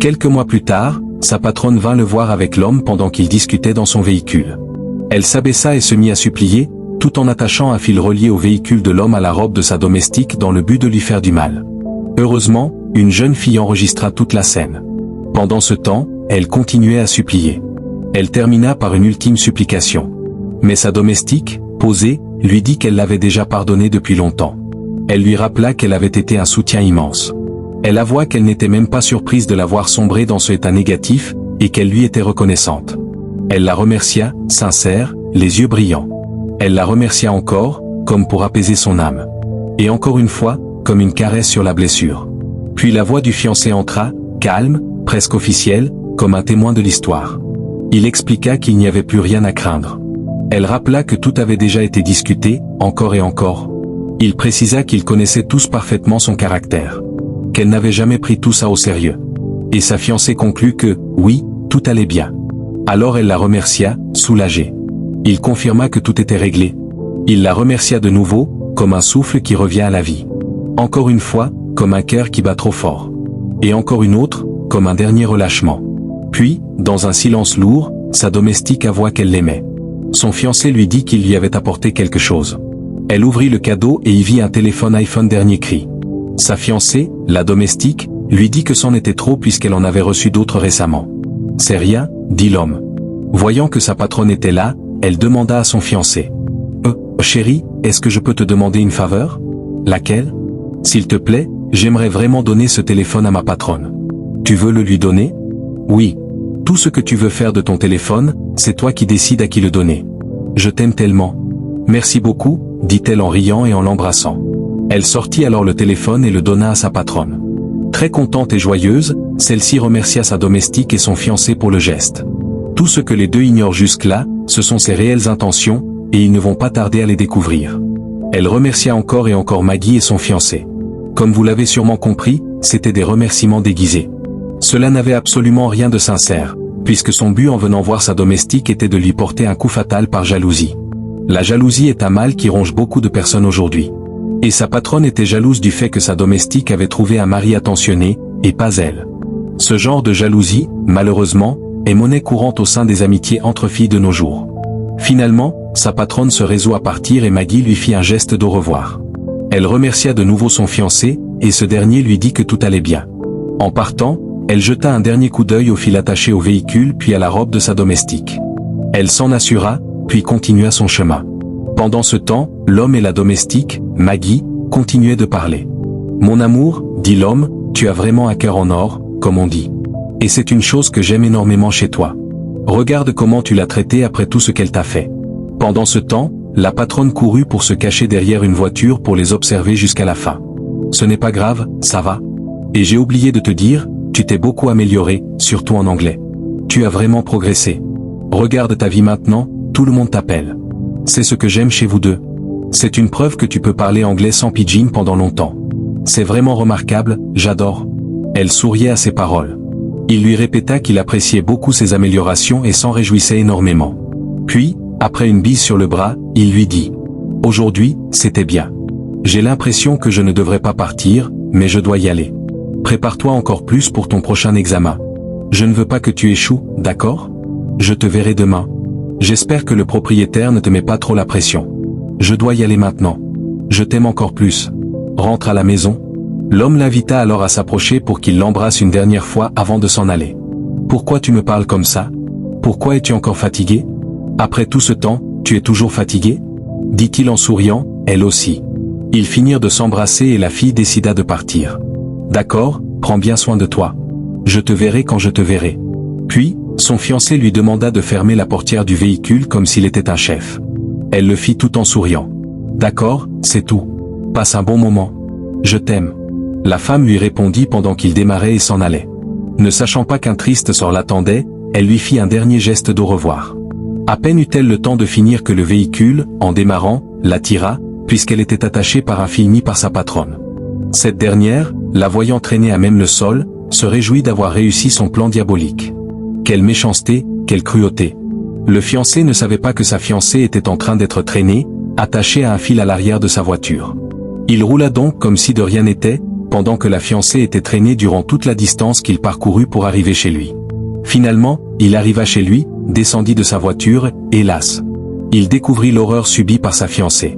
Quelques mois plus tard, sa patronne vint le voir avec l'homme pendant qu'il discutait dans son véhicule. Elle s'abaissa et se mit à supplier, tout en attachant un fil relié au véhicule de l'homme à la robe de sa domestique dans le but de lui faire du mal. Heureusement, une jeune fille enregistra toute la scène. Pendant ce temps, elle continuait à supplier. Elle termina par une ultime supplication. Mais sa domestique, posée, lui dit qu'elle l'avait déjà pardonné depuis longtemps. Elle lui rappela qu'elle avait été un soutien immense. Elle avoua qu'elle n'était même pas surprise de la voir sombrer dans ce état négatif, et qu'elle lui était reconnaissante. Elle la remercia, sincère, les yeux brillants. Elle la remercia encore, comme pour apaiser son âme. Et encore une fois, comme une caresse sur la blessure. Puis la voix du fiancé entra, calme, presque officielle, comme un témoin de l'histoire. Il expliqua qu'il n'y avait plus rien à craindre. Elle rappela que tout avait déjà été discuté, encore et encore. Il précisa qu'ils connaissaient tous parfaitement son caractère. Qu'elle n'avait jamais pris tout ça au sérieux. Et sa fiancée conclut que, oui, tout allait bien. Alors elle la remercia, soulagée. Il confirma que tout était réglé. Il la remercia de nouveau, comme un souffle qui revient à la vie. Encore une fois, comme un cœur qui bat trop fort. Et encore une autre, comme un dernier relâchement. Puis, dans un silence lourd, sa domestique avoua qu'elle l'aimait. Son fiancé lui dit qu'il lui avait apporté quelque chose. Elle ouvrit le cadeau et y vit un téléphone iPhone dernier cri. Sa fiancée, la domestique, lui dit que c'en était trop puisqu'elle en avait reçu d'autres récemment. « C'est rien », dit l'homme. Voyant que sa patronne était là, elle demanda à son fiancé. « Chérie, est-ce que je peux te demander une faveur ? » « Laquelle ? » « S'il te plaît, j'aimerais vraiment donner ce téléphone à ma patronne. »« Tu veux le lui donner ? » ?»« Oui. Tout ce que tu veux faire de ton téléphone, c'est toi qui décides à qui le donner. Je t'aime tellement. »« Merci beaucoup, » dit-elle en riant et en l'embrassant. Elle sortit alors le téléphone et le donna à sa patronne. Très contente et joyeuse, celle-ci remercia sa domestique et son fiancé pour le geste. Tout ce que les deux ignorent jusque-là, ce sont ses réelles intentions, et ils ne vont pas tarder à les découvrir. Elle remercia encore et encore Maggie et son fiancé. Comme vous l'avez sûrement compris, c'étaient des remerciements déguisés. Cela n'avait absolument rien de sincère, puisque son but en venant voir sa domestique était de lui porter un coup fatal par jalousie. La jalousie est un mal qui ronge beaucoup de personnes aujourd'hui. Et sa patronne était jalouse du fait que sa domestique avait trouvé un mari attentionné, et pas elle. Ce genre de jalousie, malheureusement, est monnaie courante au sein des amitiés entre filles de nos jours. Finalement, sa patronne se résout à partir et Maggie lui fit un geste d'au revoir. Elle remercia de nouveau son fiancé, et ce dernier lui dit que tout allait bien. En partant, elle jeta un dernier coup d'œil au fil attaché au véhicule puis à la robe de sa domestique. Elle s'en assura, puis continua son chemin. Pendant ce temps, l'homme et la domestique, Maggie, continuaient de parler. « Mon amour, dit l'homme, tu as vraiment un cœur en or, comme on dit. Et c'est une chose que j'aime énormément chez toi. Regarde comment tu l'as traitée après tout ce qu'elle t'a fait. » Pendant ce temps, la patronne courut pour se cacher derrière une voiture pour les observer jusqu'à la fin. « Ce n'est pas grave, ça va. Et j'ai oublié de te dire, tu t'es beaucoup amélioré, surtout en anglais. Tu as vraiment progressé. Regarde ta vie maintenant, tout le monde t'appelle. C'est ce que j'aime chez vous deux. C'est une preuve que tu peux parler anglais sans pidgin pendant longtemps. C'est vraiment remarquable, j'adore. » Elle souriait à ses paroles. Il lui répéta qu'il appréciait beaucoup ses améliorations et s'en réjouissait énormément. Puis, après une bise sur le bras, il lui dit « Aujourd'hui, c'était bien. J'ai l'impression que je ne devrais pas partir, mais je dois y aller. Prépare-toi encore plus pour ton prochain examen. Je ne veux pas que tu échoues, d'accord ? Je te verrai demain. J'espère que le propriétaire ne te met pas trop la pression. Je dois y aller maintenant. Je t'aime encore plus. Rentre à la maison. » L'homme l'invita alors à s'approcher pour qu'il l'embrasse une dernière fois avant de s'en aller. « Pourquoi tu me parles comme ça ? Pourquoi es-tu encore fatigué ? Après tout ce temps, tu es toujours fatigué ? » dit-il en souriant, elle aussi. Ils finirent de s'embrasser et la fille décida de partir. « D'accord, prends bien soin de toi. Je te verrai quand je te verrai. » Puis, son fiancé lui demanda de fermer la portière du véhicule comme s'il était un chef. Elle le fit tout en souriant. « D'accord, c'est tout. Passe un bon moment. Je t'aime. » La femme lui répondit pendant qu'il démarrait et s'en allait. Ne sachant pas qu'un triste sort l'attendait, elle lui fit un dernier geste d'au revoir. À peine eut-elle le temps de finir que le véhicule, en démarrant, la tira, puisqu'elle était attachée par un fil mis par sa patronne. Cette dernière, la voyant traîner à même le sol, se réjouit d'avoir réussi son plan diabolique. Quelle méchanceté, quelle cruauté. Le fiancé ne savait pas que sa fiancée était en train d'être traînée, attachée à un fil à l'arrière de sa voiture. Il roula donc comme si de rien n'était, pendant que la fiancée était traînée durant toute la distance qu'il parcourut pour arriver chez lui. Finalement, il arriva chez lui, descendit de sa voiture, hélas. Il découvrit l'horreur subie par sa fiancée.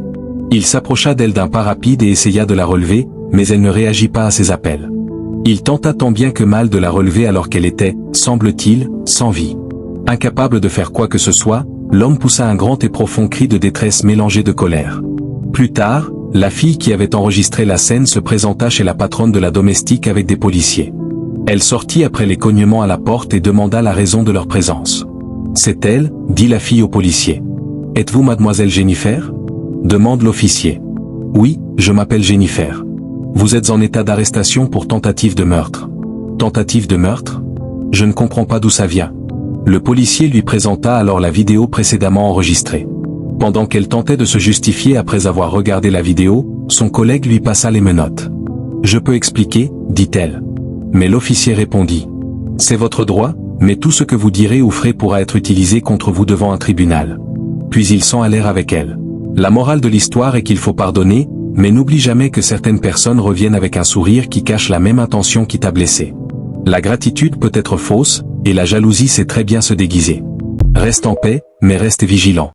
Il s'approcha d'elle d'un pas rapide et essaya de la relever, mais elle ne réagit pas à ses appels. Il tenta tant bien que mal de la relever alors qu'elle était, semble-t-il, sans vie. Incapable de faire quoi que ce soit, l'homme poussa un grand et profond cri de détresse mélangé de colère. Plus tard, la fille qui avait enregistré la scène se présenta chez la patronne de la domestique avec des policiers. Elle sortit après les cognements à la porte et demanda la raison de leur présence. « C'est elle », dit la fille au policier. « Êtes-vous mademoiselle Jennifer ?» demande l'officier. « Oui, je m'appelle Jennifer. Vous êtes en état d'arrestation pour tentative de meurtre. » « Tentative de meurtre ? Je ne comprends pas d'où ça vient. » Le policier lui présenta alors la vidéo précédemment enregistrée. Pendant qu'elle tentait de se justifier après avoir regardé la vidéo, son collègue lui passa les menottes. « Je peux expliquer » dit-elle. Mais l'officier répondit. « C'est votre droit, mais tout ce que vous direz ou ferez pourra être utilisé contre vous devant un tribunal. » Puis ils s'en allèrent avec elle. La morale de l'histoire est qu'il faut pardonner, mais n'oublie jamais que certaines personnes reviennent avec un sourire qui cache la même intention qui t'a blessé. La gratitude peut être fausse, et la jalousie sait très bien se déguiser. Reste en paix, mais reste vigilant.